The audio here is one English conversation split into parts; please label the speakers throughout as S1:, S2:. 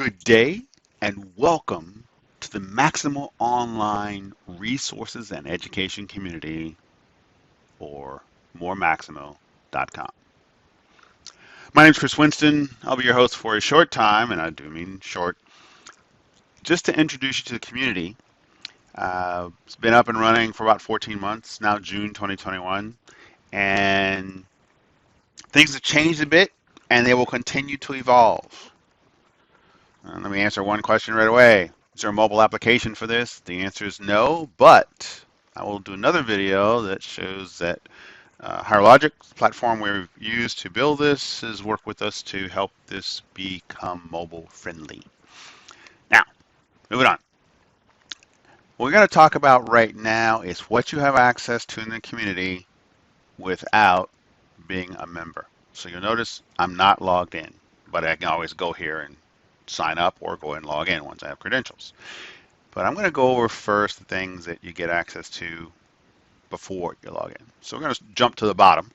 S1: Good day and welcome to the Maximal Online Resources and Education Community, or moremaximo.com. My name is Chris Winston. I'll be your host for a short time, and I do mean short, just to introduce you to the community. It's been up and running for about 14 months, now June 2021, and things have changed a bit and they will continue to evolve. Let me answer one question right away. Is there a mobile application for this? The answer is no, but I will do another video that shows that HigherLogic, the platform we've used to build this, has worked with us to help this become mobile friendly. Now, moving on. What we're going to talk about right now is what you have access to in the community without being a member. So you'll notice I'm not logged in, but I can always go here and sign up or go and log in once I have credentials. But I'm going to go over first the things that you get access to before you log in. So we're going to jump to the bottom.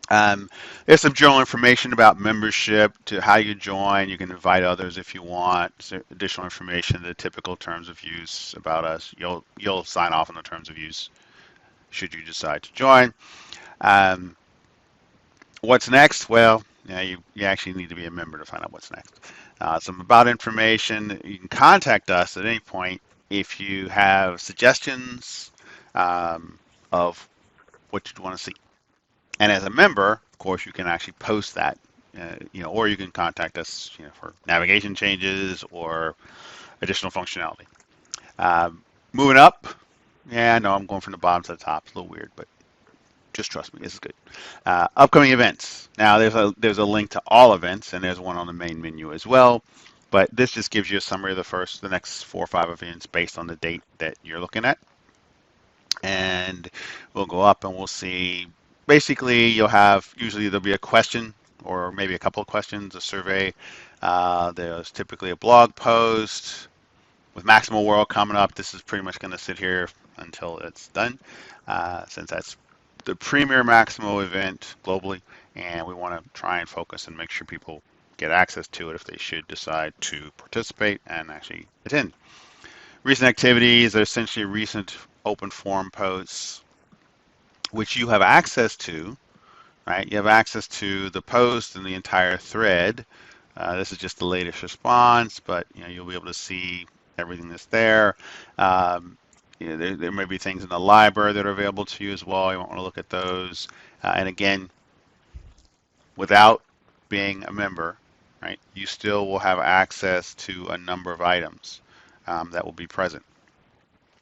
S1: There's some general information about membership, to how you join. You can invite others if you want. Additional information, the typical terms of use about us. You'll sign off on the terms of use should you decide to join. What's next? Well, you actually need to be a member to find out what's next. Some about information. You can contact us at any point if you have suggestions of what you'd want to see. And as a member, of course, you can actually post that, or you can contact us, for navigation changes or additional functionality. Moving up, I know I'm going from the bottom to the top. It's a little weird, but just trust me, this is good. Upcoming events. Now, there's a link to all events, and there's one on the main menu as well. But this just gives you a summary of the next 4 or 5 events based on the date that you're looking at. And we'll go up and we'll see. Basically, usually there'll be a question or maybe a couple of questions, a survey. There's typically a blog post. With Maximal World coming up, this is pretty much going to sit here until it's done, since that's the premier Maximal event globally, and we want to try and focus and make sure people get access to it if they should decide to participate and actually attend. Recent activities are essentially recent open forum posts, which you have access to, right? You have access to the post and the entire thread. This is just the latest response, but you'll be able to see everything that's there. There may be things in the library that are available to you as well. You might want to look at those. And again, without being a member, right, you still will have access to a number of items that will be present.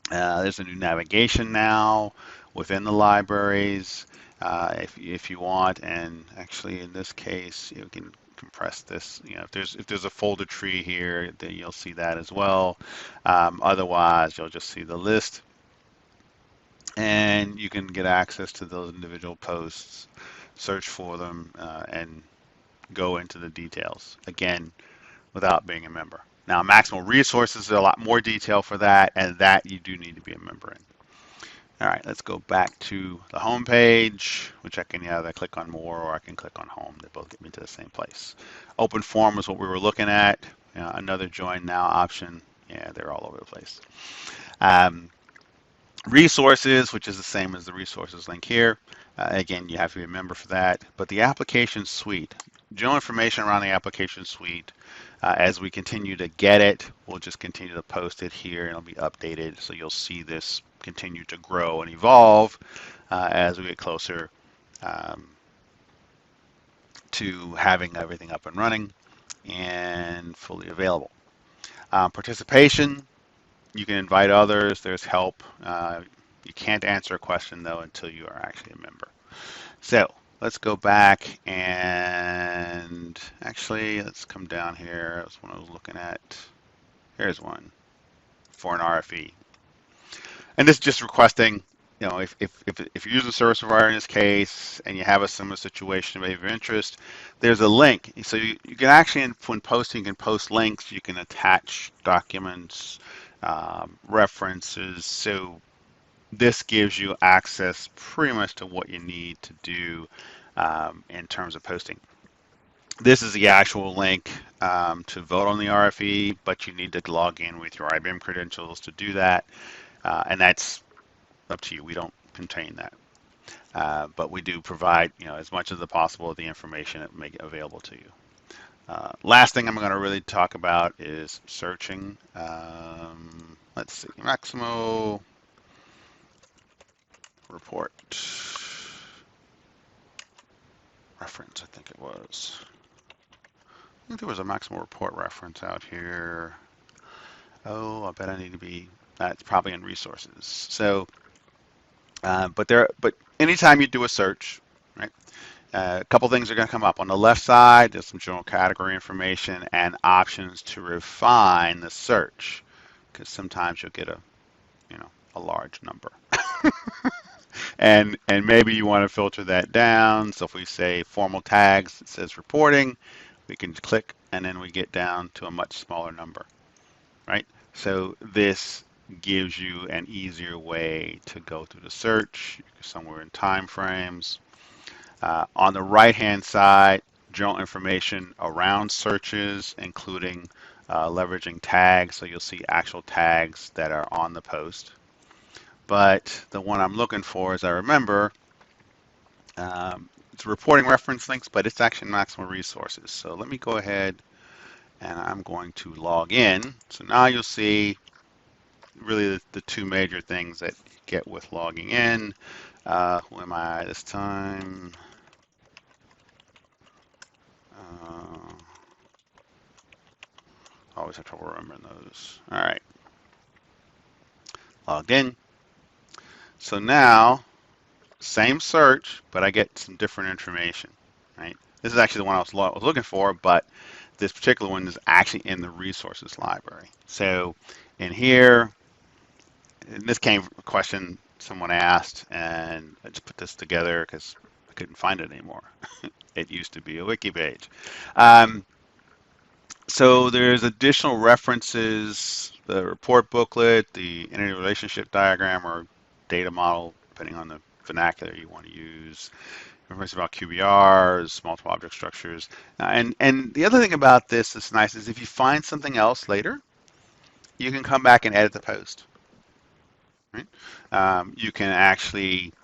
S1: There's a new navigation now within the libraries if you want, and actually in this case you can compress this. If there's a folder tree here, then you'll see that as well. Otherwise, you'll just see the list, and you can get access to those individual posts, search for them, and go into the details, again, without being a member. Now, Maximal Resources, are a lot more detail for that, and that you do need to be a member in. All right, let's go back to the home page, which I can either click on more or I can click on home. They both get me to the same place. Open forum is what we were looking at. Another join now option. Yeah, they're all over the place. Resources, which is the same as the resources link here. Again, you have to be a member for that. But the application suite, general information around the application suite, as we continue to get it, we'll just continue to post it here and it'll be updated. So you'll see this continue to grow and evolve as we get closer to having everything up and running and fully available. Participation, you can invite others. There's help. You can't answer a question, though, until you are actually a member. So let's go back and actually let's come down here. That's one I was looking at. Here's one for an RFE. And this is just requesting, if you're using a service provider in this case and you have a similar situation maybe of interest, there's a link. So you can actually, when posting, you can post links, you can attach documents, references. So this gives you access pretty much to what you need to do in terms of posting. This is the actual link to vote on the RFE, but you need to log in with your IBM credentials to do that, and that's up to you. We don't contain that, but we do provide, as much as possible of the information and make it available to you. Last thing I'm going to really talk about is searching. Let's see, Maximo report reference, I think it was. I think there was a Maximo report reference out here. Oh, I bet I need to be, it's probably in resources. So, but anytime you do a search, right, a couple things are going to come up. On the left side, there's some general category information and options to refine the search, because sometimes you'll get a large number. And maybe you want to filter that down. So if we say formal tags, it says reporting, we can click and then we get down to a much smaller number, right? So this gives you an easier way to go through the search, somewhere in time frames. On the right-hand side, general information around searches, including leveraging tags. So you'll see actual tags that are on the post. But the one I'm looking for, as I remember, it's reporting reference links, but it's actually Maximo resources. So let me go ahead and I'm going to log in. So now you'll see really the two major things that you get with logging in. Who am I this time? Always have trouble remembering those. All right, logged in. So now, same search, but I get some different information, right? This is actually the one I was looking for, but this particular one is actually in the resources library. So in here, and this came from a question someone asked, and I just put this together because I couldn't find it anymore. It used to be a wiki page. So there's additional references, the report booklet, the entity relationship diagram or data model, depending on the vernacular you want to use, information about QBRs, multiple object structures. And the other thing about this that's nice is if you find something else later, you can come back and edit the post. Right? You can actually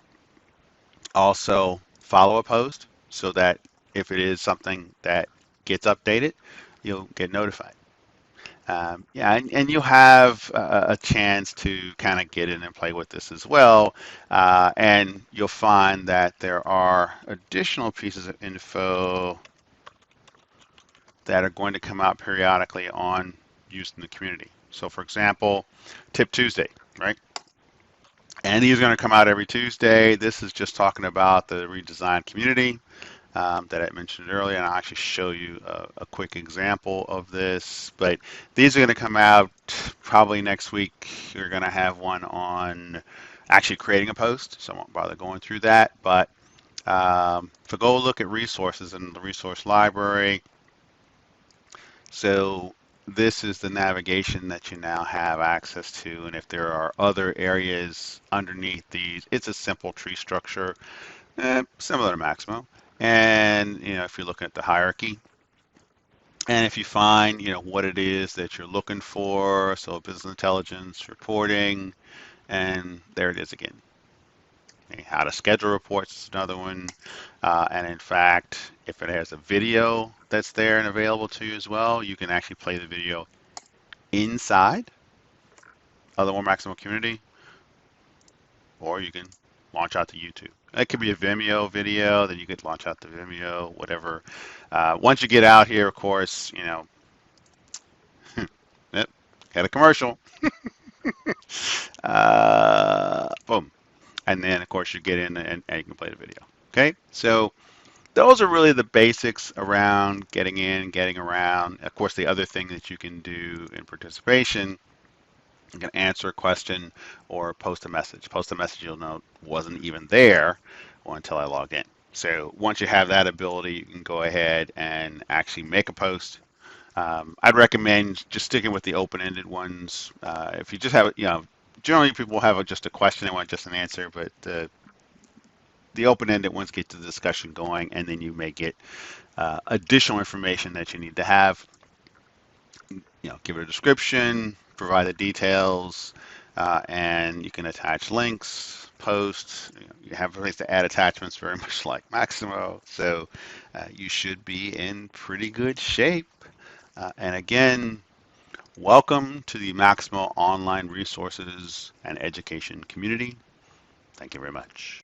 S1: also follow a post so that if it is something that gets updated, you'll get notified. Yeah, and you'll have a chance to kind of get in and play with this as well. And you'll find that there are additional pieces of info that are going to come out periodically on use in the community. So for example, Tip Tuesday, right? And these are going to come out every Tuesday. This is just talking about the redesigned community that I mentioned earlier, and I'll actually show you a quick example of this. But these are going to come out probably next week. You're going to have one on actually creating a post, so I won't bother going through that. But to go look at resources in the resource library, so this is the navigation that you now have access to, and if there are other areas underneath these, it's a simple tree structure, similar to Maximo. And if you're looking at the hierarchy, and if you find what it is that you're looking for, so business intelligence, reporting, and there it is again. Okay, how to schedule reports is another one. And in fact, if it has a video that's there and available to you as well, you can actually play the video inside of the One Maximo community, or you can launch out to YouTube. It could be a Vimeo video, then you could launch out to Vimeo, whatever. Once you get out here, of course, yep, got a commercial. Boom. And then, of course, you get in and you can play the video. Okay, so those are really the basics around getting in, getting around. Of course, the other thing that you can do in participation, you can answer a question or post a message. Post a message you'll know wasn't even there until I logged in. So once you have that ability, you can go ahead and actually make a post. I'd recommend just sticking with the open-ended ones. If you just have, generally people have just a question, they want just an answer, but the open-ended ones get the discussion going, and then you may get additional information that you need to have. Give it a description, provide the details, and you can attach links, posts. You have a place to add attachments, very much like Maximo. So you should be in pretty good shape. And again, welcome to the Maximo online resources and education community. Thank you very much.